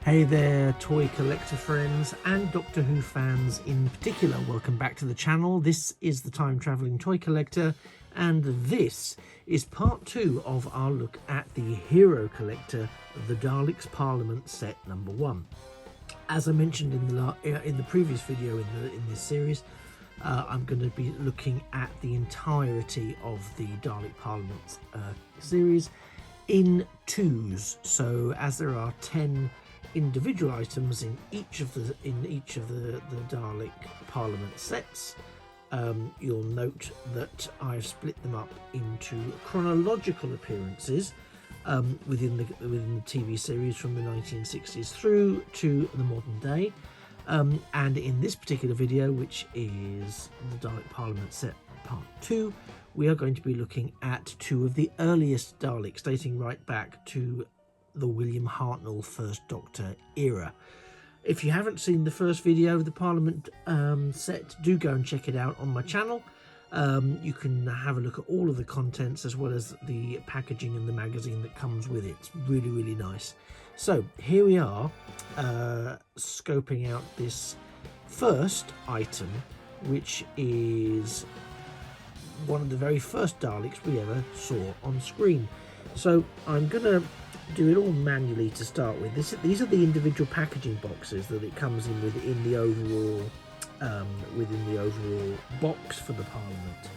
Hey there, toy collector friends and Doctor Who fans in particular. Welcome back to the channel. This is the Time Travelling Toy Collector, and this is part 2 of our look at the Hero Collector, the Daleks Parliament set number 1. As I mentioned in the previous video in this series, I'm going to be looking at the entirety of the Dalek Parliament series in twos. So as there are 10 individual items in each of the Dalek Parliament sets, you'll note that I've split them up into chronological appearances within the TV series from the 1960s through to the modern day. And in this particular video, which is the Dalek Parliament set part 2, we are going to be looking at 2 of the earliest Daleks, dating right back to the William Hartnell First Doctor era. If you haven't seen the first video of the Parliament set, do go and check it out on my channel. You can have a look at all of the contents as well as the packaging and the magazine that comes with it. It's really, really nice. So here we are, scoping out this first item, which is one of the very first Daleks we ever saw on screen. So I'm going to do it all manually to start with. These are the individual packaging boxes that it comes in within the overall box for the Parliament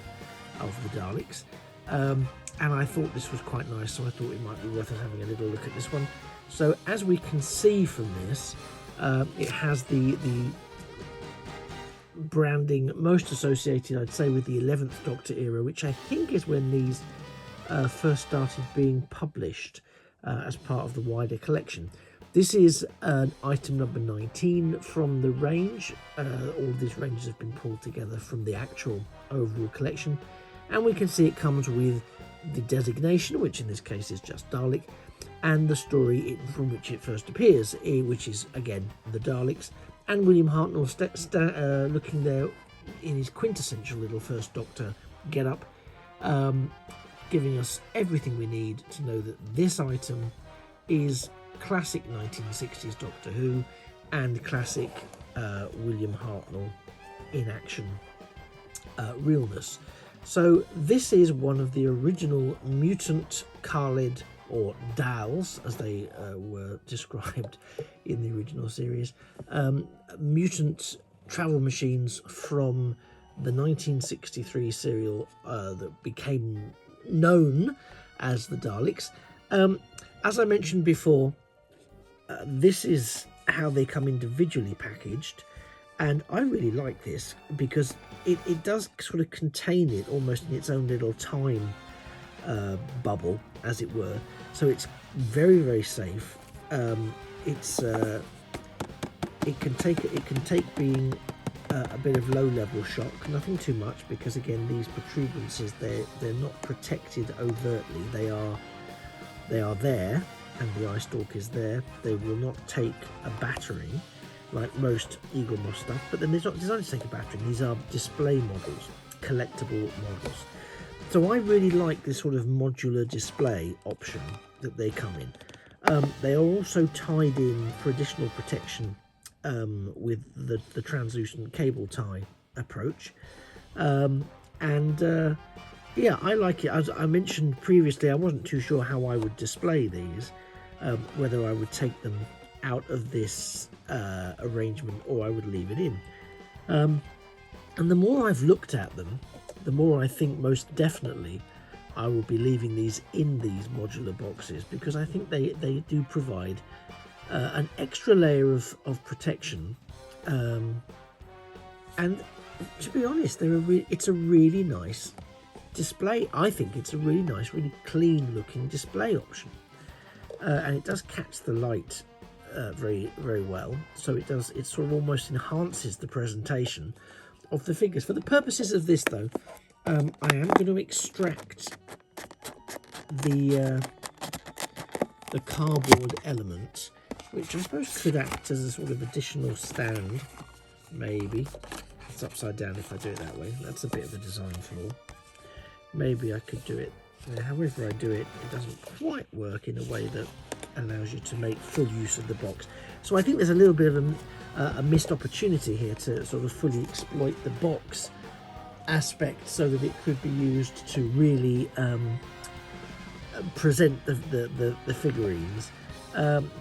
of the Daleks. And I thought this was quite nice, so I thought it might be worth us having a little look at this one. So as we can see from this, it has the branding most associated, I'd say, with the 11th Doctor era, which I think is when these first started being published as part of the wider collection. This is item number 19 from the range. All of these ranges have been pulled together from the actual overall collection, and we can see it comes with the designation, which in this case is just Dalek, and the story from which it first appears, which is again the Daleks, and William Hartnell looking there in his quintessential little First Doctor get-up, giving us everything we need to know that this item is classic 1960s Doctor Who and classic William Hartnell in action realness. So this is one of the original mutant Khaled, or Dals as they were described in the original series, mutant travel machines from the 1963 serial that became known as the Daleks. As I mentioned before, this is how they come individually packaged, and I really like this because it does sort of contain it almost in its own little time bubble, as it were. So it's very, very safe. It can take being a bit of low-level shock, nothing too much, because again these protuberances, they're not protected overtly. They are there, and the Eye Stalk is there. They will not take a battering like most Eagle Moss stuff, but then they're not designed to take a battering. These are display models, collectible models. So I really like this sort of modular display option that they come in. They are also tied in for additional protection with the translucent cable tie approach, yeah, I like it. As I mentioned previously, I wasn't too sure how I would display these, whether I would take them out of this arrangement or I would leave it in. And the more I've looked at them, the more I think most definitely I will be leaving these in these modular boxes, because I think they do provide an extra layer of protection, and to be honest, it's a really nice display. I think it's a really nice, really clean looking display option, and it does catch the light very, very well. So it sort of almost enhances the presentation of the figures. For the purposes of this though, I am going to extract the cardboard element, which I suppose could act as a sort of additional stand, maybe. It's upside down if I do it that way. That's a bit of a design flaw. Maybe I could do it. However I do it, it doesn't quite work in a way that allows you to make full use of the box. So I think there's a little bit of a missed opportunity here to sort of fully exploit the box aspect so that it could be used to really present the figurines.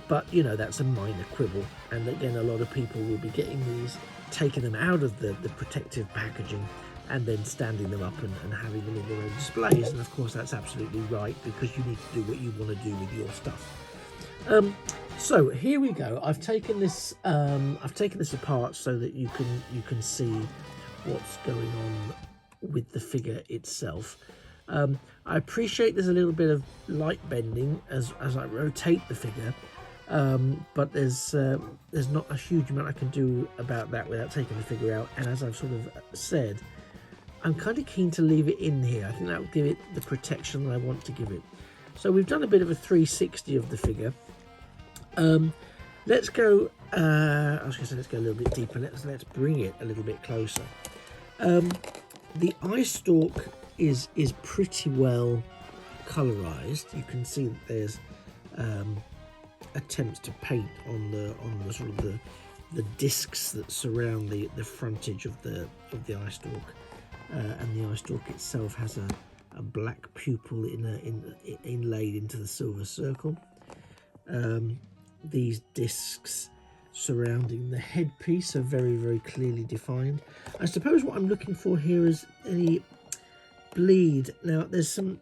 But you know, that's a minor quibble, and again, a lot of people will be getting these, taking them out of the protective packaging and then standing them up and having them in their own displays. And of course that's absolutely right, because you need to do what you want to do with your stuff. So here we go. I've taken this apart so that you can see what's going on with the figure itself. I appreciate there's a little bit of light bending as I rotate the figure, but there's not a huge amount I can do about that without taking the figure out. And as I've sort of said, I'm kind of keen to leave it in here. I think that will give it the protection that I want to give it. So we've done a bit of a 360 of the figure. Let's go. I was going to say let's go a little bit deeper. Let's bring it a little bit closer. The Eye Stalk is pretty well colorized. You can see that there's attempts to paint on the sort of the discs that surround the frontage of the Eye Stalk, and the Eye Stalk itself has a black pupil inlaid into the silver circle. These discs surrounding the headpiece are very, very clearly defined. I suppose what I'm looking for here is any bleed. Now there's some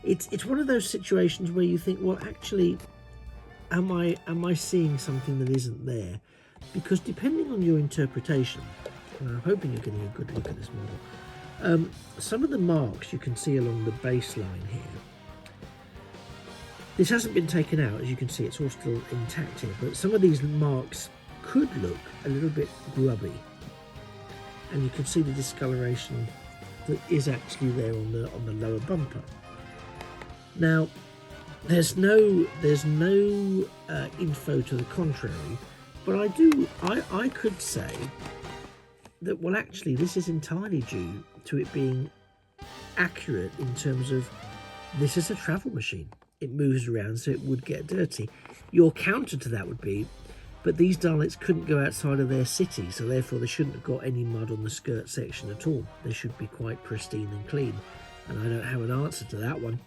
it's one of those situations where you think, well, actually, am I seeing something that isn't there? Because depending on your interpretation, and I'm hoping you're getting a good look at this model, some of the marks you can see along the baseline here, this hasn't been taken out, as you can see, it's all still intact here, but some of these marks could look a little bit grubby, and you can see the discoloration that is actually there on the lower bumper. Now, there's no info to the contrary, but I could say that, well, actually, this is entirely due to it being accurate in terms of this is a travel machine. It moves around, so it would get dirty. Your counter to that would be, but these Daleks couldn't go outside of their city, so therefore they shouldn't have got any mud on the skirt section at all. They should be quite pristine and clean. And I don't have an answer to that one.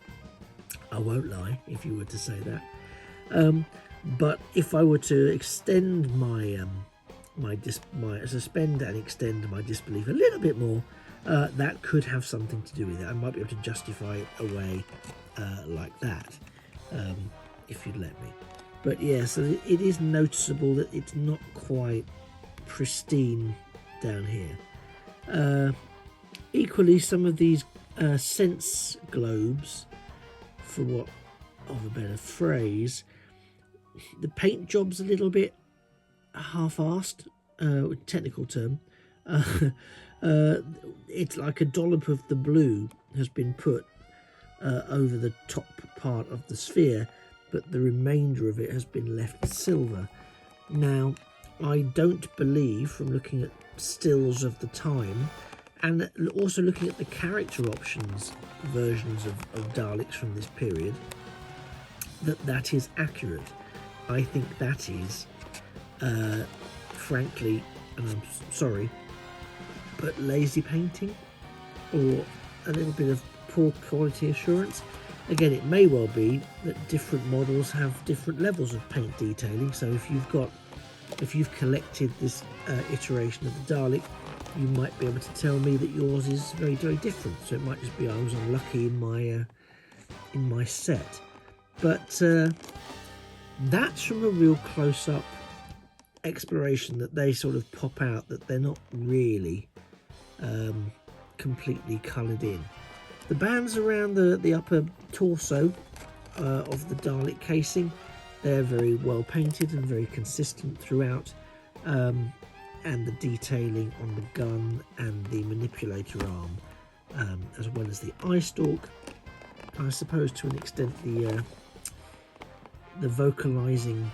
I won't lie if you were to say that. But if I were to extend my suspend and extend my disbelief a little bit more, that could have something to do with it. I might be able to justify it away like that, if you'd let me. But yeah, so it is noticeable that it's not quite pristine down here. Equally, some of these sense globes, for what of a better phrase, the paint job's a little bit half-assed, technical term. It's like a dollop of the blue has been put over the top part of the sphere, but the remainder of it has been left silver. Now, I don't believe, from looking at stills of the time and also looking at the character options versions of Daleks from this period, that is accurate. I think that is, frankly, and I'm sorry, but lazy painting or a little bit of poor quality assurance. Again, it may well be that different models have different levels of paint detailing, so if you've collected this iteration of the Dalek, you might be able to tell me that yours is very, very different. So it might just be I was unlucky in my set. But that's from a real close-up exploration that they sort of pop out, that they're not really completely coloured in. The bands around the upper torso of the Dalek casing, they're very well painted and very consistent throughout, and the detailing on the gun and the manipulator arm, as well as the Eye Stalk. I suppose to an extent the vocalizing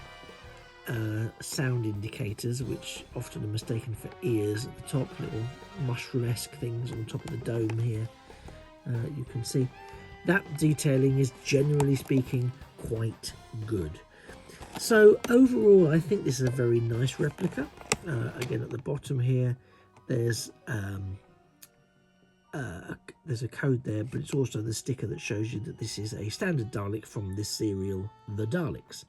sound indicators, which often are mistaken for ears at the top, little mushroom-esque things on top of the dome here. You can see that detailing is, generally speaking, quite good. So overall, I think this is a very nice replica. Again, at the bottom here, there's a code there, but it's also the sticker that shows you that this is a standard Dalek from this serial, The Daleks.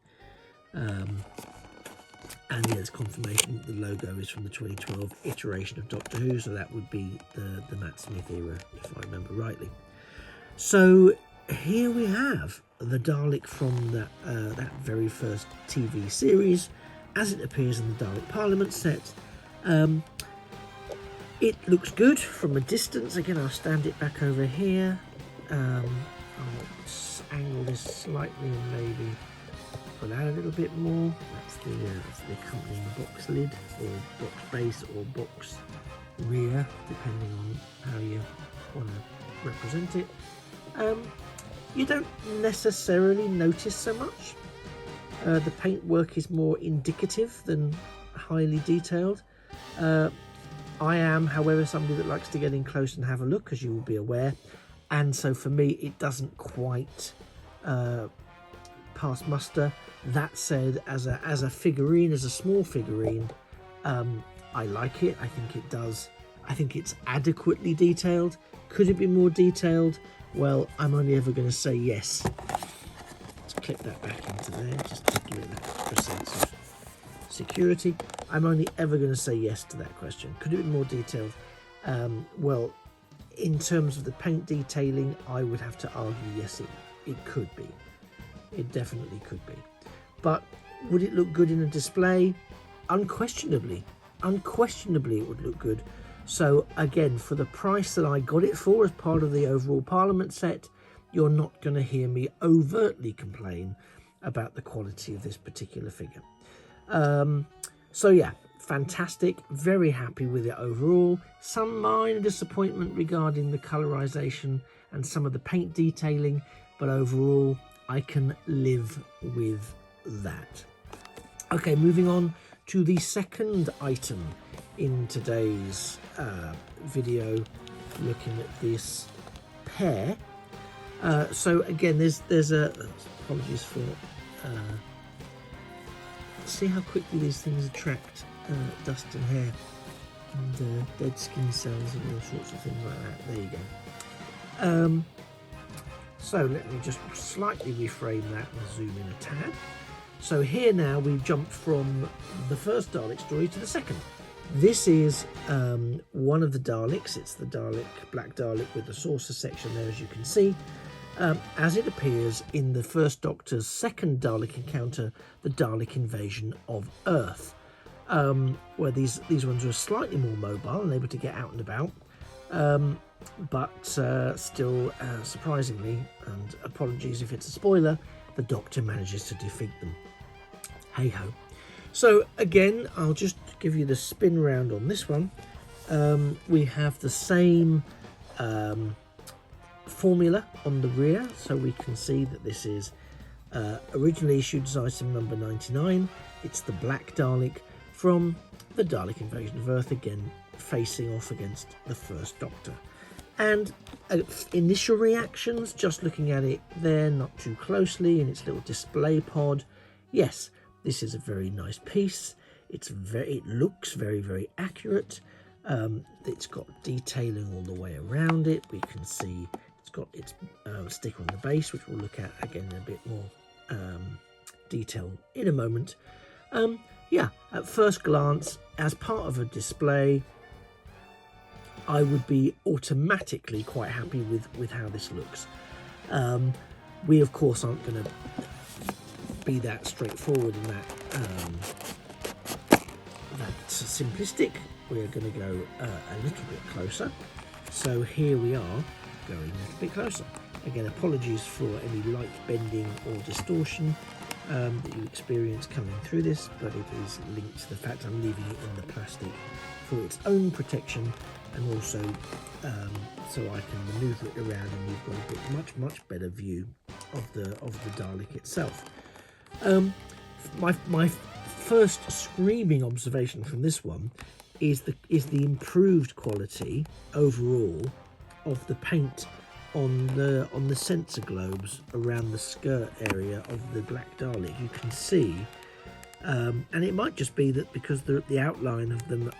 And yeah, there's confirmation that the logo is from the 2012 iteration of Doctor Who, so that would be the Matt Smith era, if I remember rightly. So here we have the Dalek from that very first TV series, as it appears in the Dalek Parliament set. It looks good from a distance. Again, I'll stand it back over here. I'll angle this slightly and maybe pull out a little bit more. That's the accompanying box lid, or box base, or box rear, depending on how you want to represent it. You don't necessarily notice so much. The paintwork is more indicative than highly detailed. I am, however, somebody that likes to get in close and have a look, as you will be aware, and so for me it doesn't quite pass muster. That said, as a figurine, as a small figurine, I like it. I think it does. I think it's adequately detailed. Could it be more detailed? Well, I'm only ever going to say yes. Let's click that back into there, just to give it that extra sense of security. I'm only ever going to say yes to that question. Could it be more detailed? Well, in terms of the paint detailing, I would have to argue yes, it could be. It definitely could be. But would it look good in a display? Unquestionably. Unquestionably it would look good. So again, for the price that I got it for as part of the overall Parliament set, you're not going to hear me overtly complain about the quality of this particular figure. So yeah, fantastic, very happy with it overall. Some minor disappointment regarding the colorization and some of the paint detailing, but overall I can live with that. Okay, moving on to the second item in today's video, looking at this pair. So again, there's a apologies for see how quickly these things attract dust and hair and dead skin cells and all sorts of things like that. There you go. So let me just slightly reframe that and zoom in a tad. So here now we've jumped from the first Dalek story to the second. This is one of the Daleks. It's the Dalek, Black Dalek, with the saucer section there, as you can see. As it appears in the first Doctor's second Dalek encounter, the Dalek invasion of Earth, where these ones are slightly more mobile and able to get out and about, but still, surprisingly, and apologies if it's a spoiler, the Doctor manages to defeat them. Hey-ho. So again, I'll just give you the spin round on this one. We have the same formula on the rear, so we can see that this is originally issued as item number 99. It's the Black Dalek from the Dalek invasion of Earth, again facing off against the first Doctor. And initial reactions, just looking at it there, not too closely, in its little display pod, yes, this is a very nice piece. It looks very, very accurate. It's got detailing all the way around it. We can see it's got its sticker on the base, which we'll look at again in a bit more detail in a moment. Yeah, at first glance, as part of a display, I would be automatically quite happy with how this looks. We of course aren't going to be that straightforward and that simplistic. We're going to go a little bit closer. So here we are going a little bit closer. Again, apologies for any light bending or distortion that you experience coming through this, but it is linked to the fact I'm leaving it in the plastic for its own protection, and also so I can manoeuvre it around and you've got a much better view of the Dalek itself. My first screaming observation from this one is the improved quality overall of the paint on the sensor globes around the skirt area of the Black Dalek, you can see, and it might just be that because the outline of them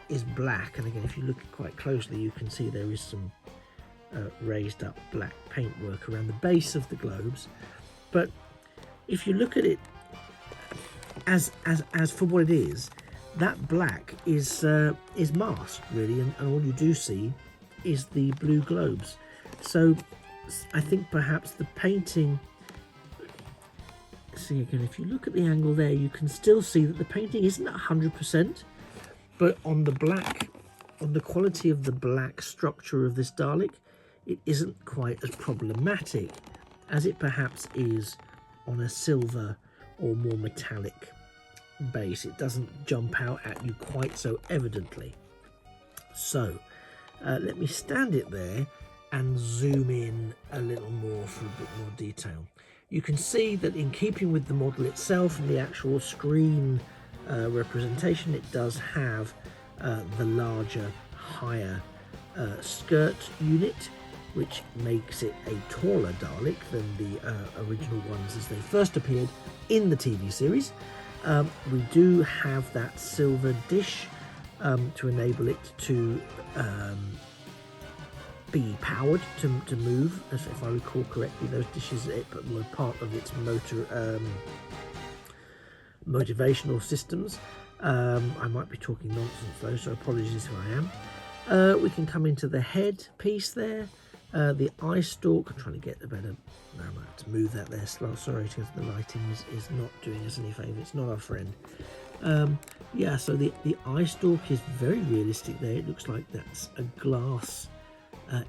is black, and again if you look quite closely you can see there is some raised up black paintwork around the base of the globes. But if you look at it as for what it is, that black is masked really, and all you do see is the blue globes. So I think perhaps the painting, see again, if you look at the angle there, you can still see that the painting isn't 100%, but on the black, on the quality of the black structure of this Dalek, it isn't quite as problematic as it perhaps is on a silver or more metallic base. It doesn't jump out at you quite so evidently. So let me stand it there and zoom in a little more for a bit more detail. You can see that in keeping with the model itself and the actual screen representation, it does have the larger, higher skirt unit, which makes it a taller Dalek than the original ones as they first appeared in the TV series. We do have that silver dish to enable it to be powered to move, as if I recall correctly. Those dishes were part of its motivational systems. I might be talking nonsense though, so apologies if I am. We can come into the head piece there, the eye stalk. I'm trying to get a better, no, I might have to move that there. Sorry, because the lighting is not doing us any favour. It's not our friend. Yeah, so the eye stalk is very realistic there. It looks like that's a glass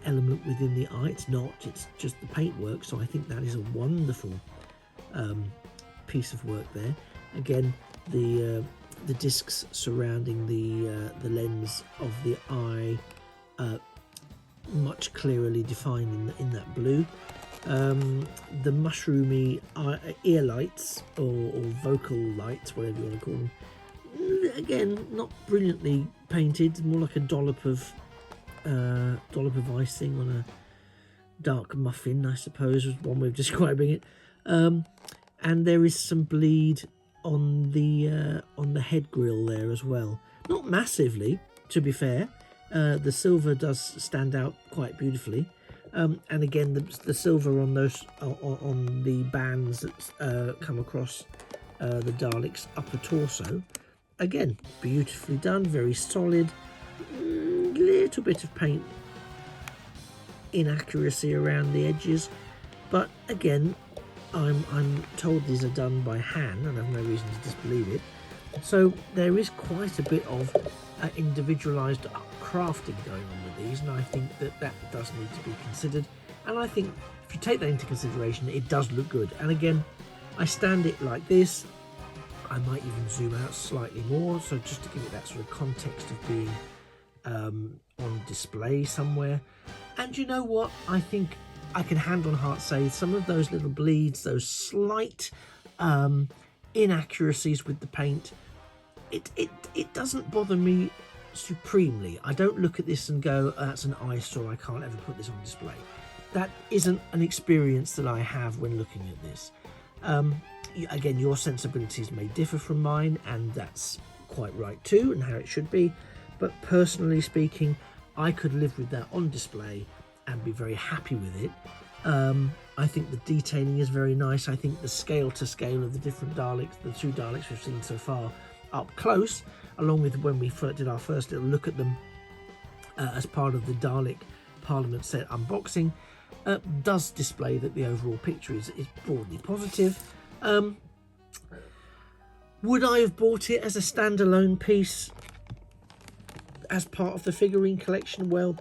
element within the eye. It's not, it's just the paintwork, so I think that is a wonderful piece of work there. Again, the discs surrounding the lens of the eye much clearly defined in that blue. The mushroomy ear lights or vocal lights, whatever you want to call them, again not brilliantly painted, more like a dollop of icing on a dark muffin, I suppose, was one way of describing it. And there is some bleed on the head grill there as well. Not massively, to be fair. The silver does stand out quite beautifully. And again, the silver on those on the bands that come across the Dalek's upper torso, again beautifully done, very solid. Little bit of paint inaccuracy around the edges, but again, I'm told these are done by hand, and I've no reason to disbelieve it. So there is quite a bit of individualized crafting going on with these, and I think that does need to be considered. And I think if you take that into consideration, it does look good. And again, I stand it like this. I might even zoom out slightly more, so just to give it that sort of context of being on display somewhere. And you know what, I think I can hand on heart say some of those little bleeds, those slight inaccuracies with the paint, it doesn't bother me supremely. I don't look at this and go, that's an eyesore, I can't ever put this on display. That isn't an experience that I have when looking at this. Again, your sensibilities may differ from mine, and that's quite right too, and how it should be. But personally speaking, I could live with that on display and be very happy with it. I think the detailing is very nice. I think the scale to scale of the different Daleks, the two Daleks we've seen so far up close, along with when we did our first little look at them as part of the Dalek Parliament set unboxing, does display that the overall picture is broadly positive. Would I have bought it as a standalone piece as part of the figurine collection? Well,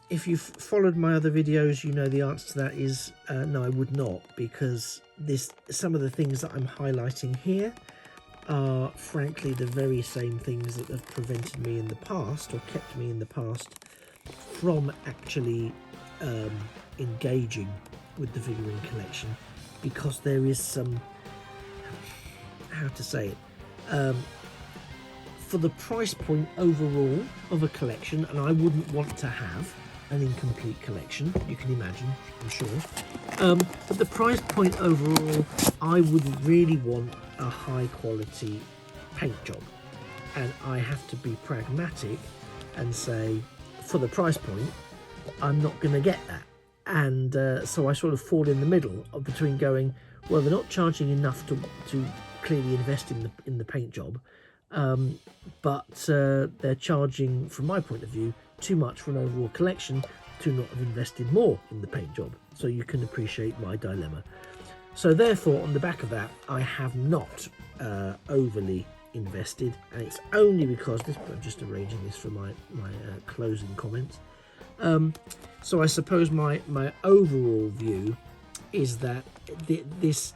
if you've followed my other videos, you know the answer to that is no, I would not, because some of the things that I'm highlighting here are frankly the very same things that have prevented me in the past, or kept me in the past, from actually engaging with the figurine collection, because there is some, how to say it, for the price point overall of a collection, and I wouldn't want to have an incomplete collection, you can imagine, I'm sure. But the price point overall, I would really want a high quality paint job. And I have to be pragmatic and say, for the price point, I'm not going to get that. And so I sort of fall in the middle of between going, well, they're not charging enough to clearly invest in the paint job, but they're charging, from my point of view, too much for an overall collection to not have invested more in the paint job. So you can appreciate my dilemma. So therefore, on the back of that, I have not overly invested, and it's only because I'm just arranging this for my closing comments. So I suppose my overall view is that this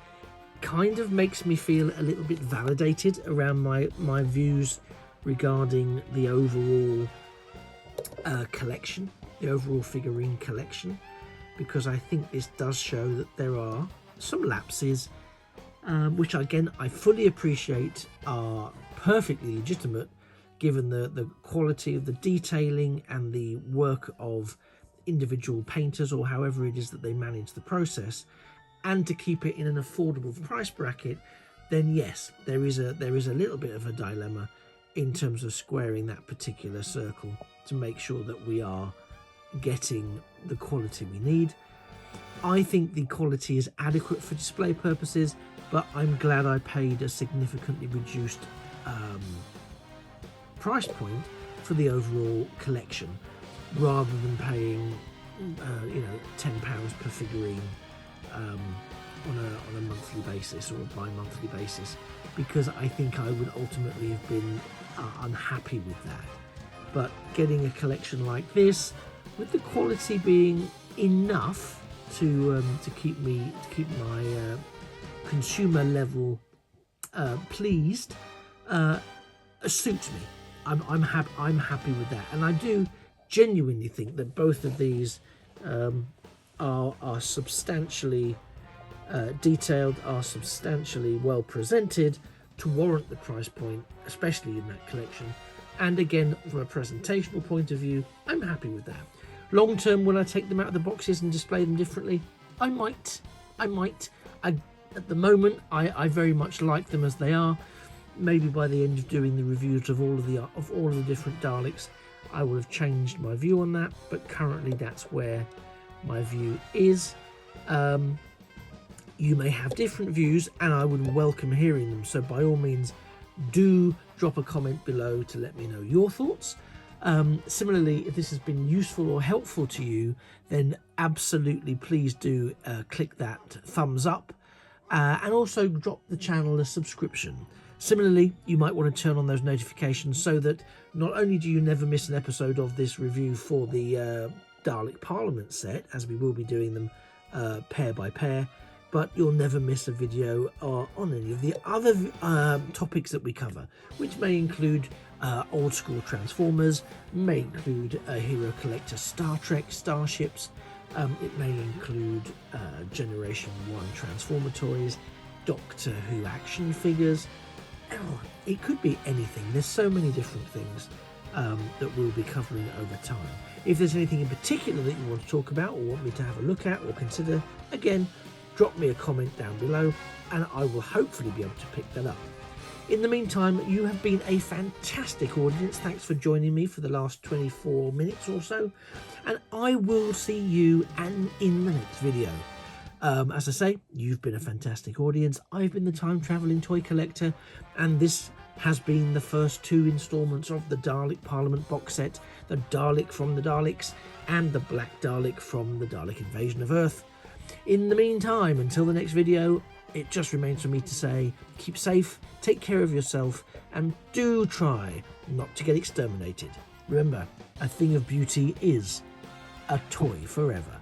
kind of makes me feel a little bit validated around my views regarding the overall collection, the overall figurine collection, because I think this does show that there are some lapses, which again I fully appreciate are perfectly legitimate given the quality of the detailing and the work of individual painters, or however it is that they manage the process, and to keep it in an affordable price bracket, then yes, there is a little bit of a dilemma in terms of squaring that particular circle to make sure that we are getting the quality we need. I think the quality is adequate for display purposes, but I'm glad I paid a significantly reduced price point for the overall collection, rather than paying £10 per figurine on a monthly basis or a bi-monthly basis, because I think I would ultimately have been unhappy with that. But getting a collection like this, with the quality being enough to keep my consumer level pleased, suits me. I'm happy with that, and I do genuinely think that both of these are substantially detailed, are substantially well presented to warrant the price point, especially in that collection. And again, from a presentational point of view, I'm happy with that. Long term, will I take them out of the boxes and display them differently? I might. At the moment, I very much like them as they are. Maybe by the end of doing the reviews of all of the different Daleks, I will have changed my view on that. But currently, that's where my view is. You may have different views, and I would welcome hearing them. So by all means, do drop a comment below to let me know your thoughts. Similarly, if this has been useful or helpful to you, then absolutely please do click that thumbs up, and also drop the channel a subscription. Similarly, you might want to turn on those notifications so that not only do you never miss an episode of this review for the Dalek Parliament set, as we will be doing them pair by pair, but you'll never miss a video on any of the other topics that we cover, which may include old school Transformers, may include Hero Collector Star Trek starships, it may include Generation 1 Transformer toys, Doctor Who action figures. It could be anything. There's so many different things that we'll be covering over time. If there's anything in particular that you want to talk about or want me to have a look at or consider, again, drop me a comment down below and I will hopefully be able to pick that up. In the meantime, you have been a fantastic audience. Thanks for joining me for the last 24 minutes or so, and I will see you in the next video. As I say, you've been a fantastic audience. I've been the time-travelling toy collector, and this has been the first 2 installments of the Dalek Parliament box set, the Dalek from the Daleks and the Black Dalek from the Dalek Invasion of Earth. In the meantime, until the next video, it just remains for me to say, keep safe, take care of yourself, and do try not to get exterminated. Remember, a thing of beauty is a toy forever.